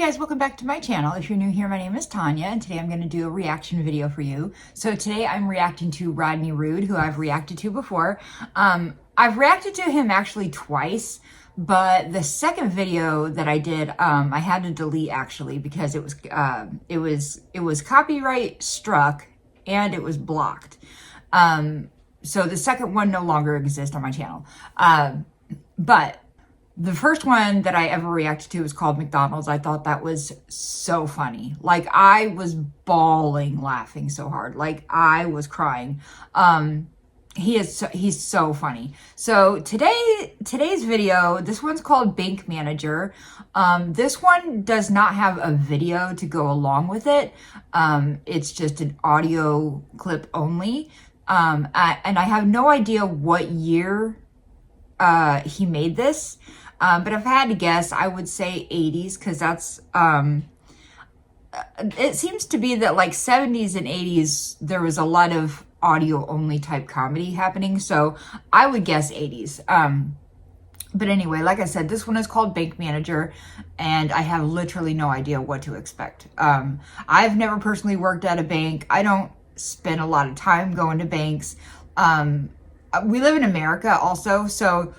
guys, welcome back to my channel. If you're new here, my name is Tanya, and today I'm going to do a reaction video for you. So today I'm reacting to Rodney Rude, who I've reacted to before. I've reacted to him actually twice, but the second video that I did, I had to delete actually because it was copyright struck and it was blocked. So the second one no longer exists on my channel. But the first one that I ever reacted to was called McDonald's. I thought that was so funny. Like, I was bawling laughing so hard. Like, I was crying. He's so funny. So today's video, this one's called Bank Manager. This one does not have a video to go along with it. It's just an audio clip only. And I have no idea what year he made this. But if I had to guess, I would say 80s, because that's, it seems to be that like 70s and 80s, there was a lot of audio only type comedy happening. So I would guess 80s. But anyway, like I said, this one is called Bank Manager, and I have literally no idea what to expect. I've never personally worked at a bank. I don't spend a lot of time going to banks. We live in America also, so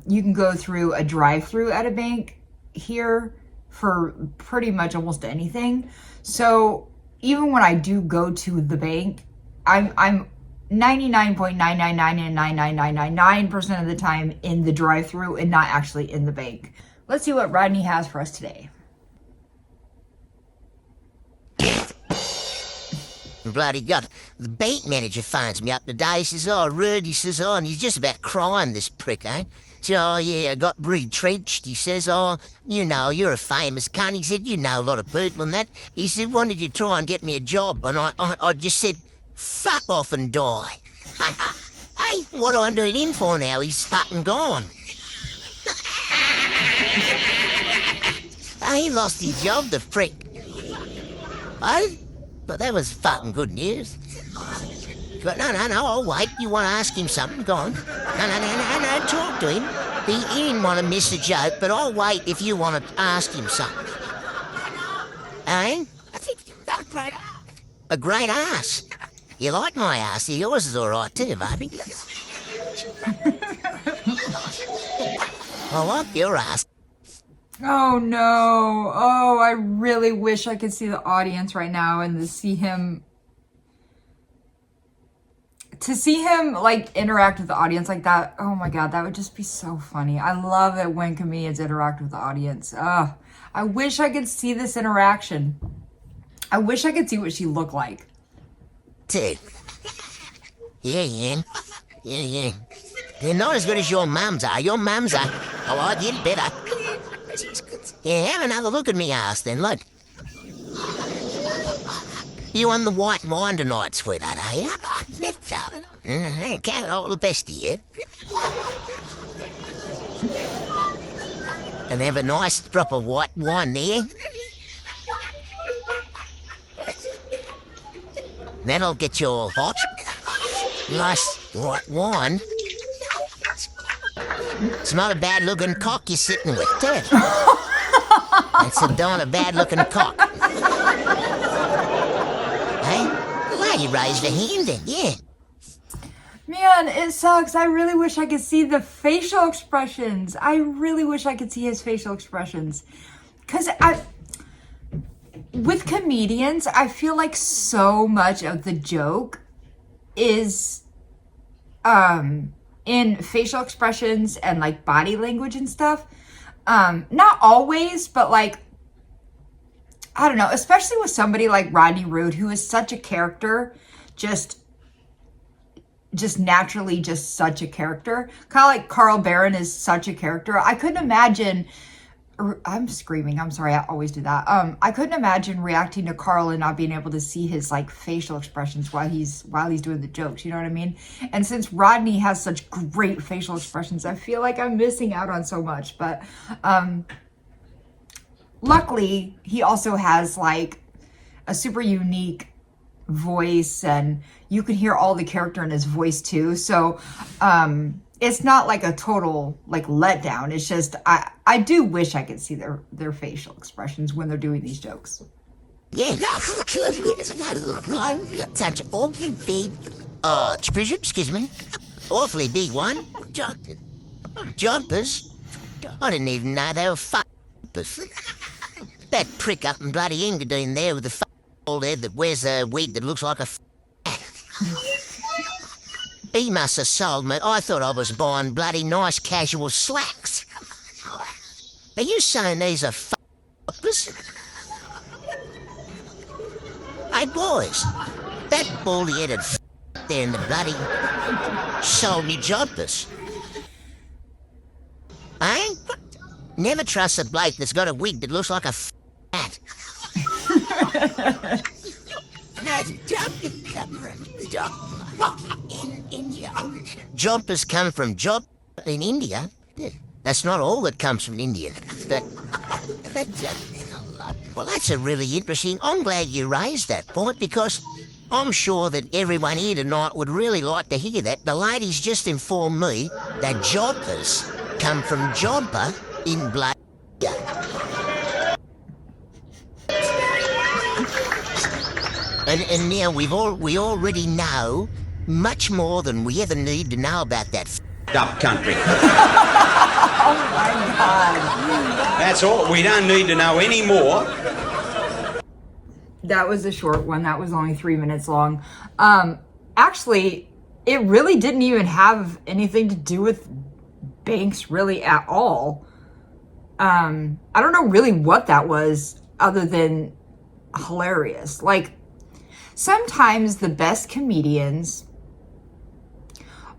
you can go through a drive-through at a bank here for pretty much almost anything. So even when I do go to the bank, I'm 99.9999999% of the time in the drive-through and not actually in the bank. Let's see what Rodney has for us today. Bloody God. The bank manager finds me up today. He says, "Oh, Rude," he says, "oh," and he's just about crying, this prick, eh? So, "Oh, yeah, I got retrenched." He says, "Oh, you know, you're a famous cunt." He said, "You know a lot of people and that." He said, "Why did you try and get me a job?" And I just said, "Fuck off and die." Hey, what am I doing in for now? He's fucking gone. He lost his job, the prick. But that was fucking good news. But no, I'll wait. You want to ask him something? Go on. No, talk to him. He didn't want to miss a joke, but I'll wait if you want to ask him something. Eh? I think a great ass. You like my ass? Yours is all right too, baby. I like your ass. Oh no. Oh, I really wish I could see the audience right now and to see him like interact with the audience like that. Oh my God, that would just be so funny. I love it when comedians interact with the audience. I wish I could see this interaction. I wish I could see what she looked like. Ted. Yeah. They're not as good as your mums are. Your mums are a lot better. Yeah, have another look at me ass then, look. You on the white wine tonight, sweetheart, are you? All the best to you. And have a nice drop of white wine there. That'll get you all hot. Nice white wine. It's not a bad looking cock you're sitting with, Ted. That's a darn a bad looking cock. Hey? Well, you raised a hand then, yeah. Man, it sucks. I really wish I could see the facial expressions. I really wish I could see his facial expressions. Because with comedians, I feel like so much of the joke is in facial expressions and like body language and stuff. Not always, but like, I don't know, especially with somebody like Rodney Rude, who is such a character, just naturally just such a character. Kind of like Carl Barron is such a character. I couldn't imagine, I'm screaming, I'm sorry, I always do that. I couldn't imagine reacting to Carl and not being able to see his like facial expressions while he's doing the jokes, you know what I mean? And since Rodney has such great facial expressions, I feel like I'm missing out on so much. But luckily, he also has like a super unique voice, and you can hear all the character in his voice too. So it's not like a total like letdown. It's just I do wish I could see their facial expressions when they're doing these jokes. Yeah, such awfully big, excuse me, awfully big one. Jumpers? I didn't even know they were jumpers. That prick up in bloody Engadine there with the old head that wears a wig that looks like a He must have sold me. I thought I was buying bloody nice casual slacks. Are you saying these are jumpers? Hey boys, that baldy-headed there in the bloody sold me jumpers. Eh? Never trust a bloke that's got a wig that looks like a hat. Jumpers come from in India. That's not all that comes from India. Well, that's a really interesting. I'm glad you raised that point because I'm sure that everyone here tonight would really like to hear that. The ladies just informed me that jobbers come from jobber in blood. And now we already know much more than we ever need to know about that up country. Oh my God. That's all. We don't need to know any more. That was a short one. That was only 3 minutes long. Actually, it really didn't even have anything to do with banks really at all. I don't know really what that was other than hilarious. Like, sometimes the best comedians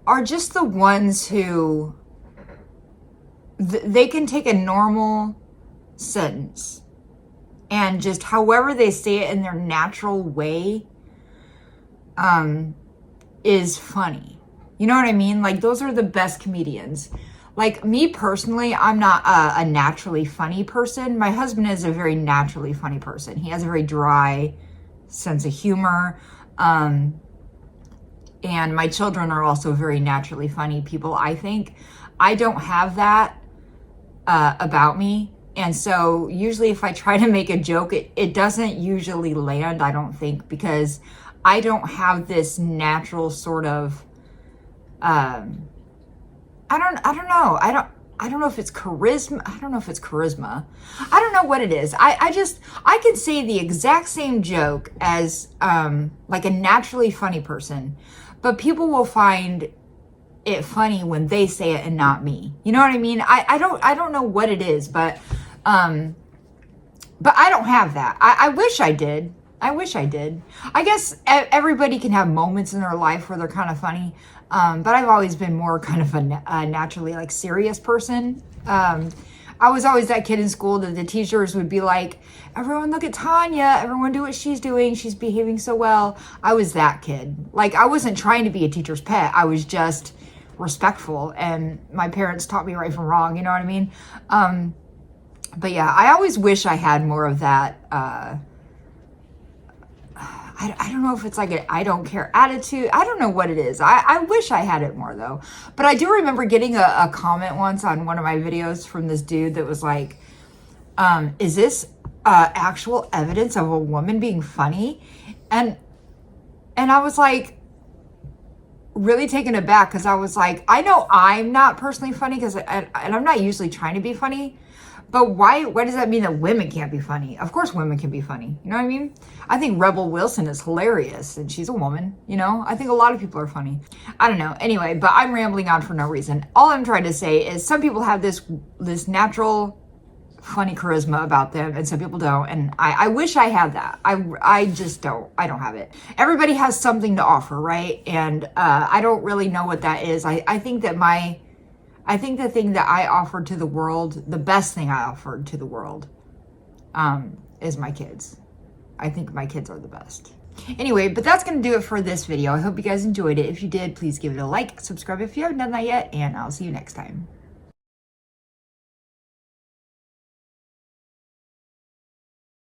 are just the ones who they can take a normal sentence and just however they say it in their natural way is funny. You know what I mean? Like, those are the best comedians. Like, me personally, I'm not a naturally funny person. My husband is a very naturally funny person. He has a very dry sense of humor. And my children are also very naturally funny people, I think. I don't have that about me. And so usually if I try to make a joke, it doesn't usually land, I don't think, because I don't have this natural sort of, I don't know. I don't know if it's charisma. I don't know if it's charisma. I don't know what it is. I can say the exact same joke as like a naturally funny person, but people will find it funny when they say it and not me. You know what I mean? I don't know what it is, but I don't have that. I wish I did. I wish I did. I guess everybody can have moments in their life where they're kind of funny. But I've always been more kind of a naturally like serious person. I was always that kid in school that the teachers would be like, everyone look at Tanya, everyone do what she's doing, she's behaving so well. I was that kid. Like, I wasn't trying to be a teacher's pet, I was just respectful, and my parents taught me right from wrong, you know what I mean? But yeah, I always wish I had more of that, I don't know if it's like an I don't care attitude. I don't know what it is. I wish I had it more though. But I do remember getting a comment once on one of my videos from this dude that was like, is this actual evidence of a woman being funny? And I was like really taken aback because I was like, I know I'm not personally funny and I'm not usually trying to be funny. But why does that mean that women can't be funny? Of course women can be funny. You know what I mean? I think Rebel Wilson is hilarious and she's a woman, you know? I think a lot of people are funny. I don't know. Anyway, but I'm rambling on for no reason. All I'm trying to say is some people have this natural funny charisma about them and some people don't. And I wish I had that. I just don't. I don't have it. Everybody has something to offer, right? And I don't really know what that is. I think the thing that I offered to the world, the best thing I offered to the world, is my kids. I think my kids are the best. Anyway, but that's going to do it for this video. I hope you guys enjoyed it. If you did, please give it a like, subscribe if you haven't done that yet, and I'll see you next time.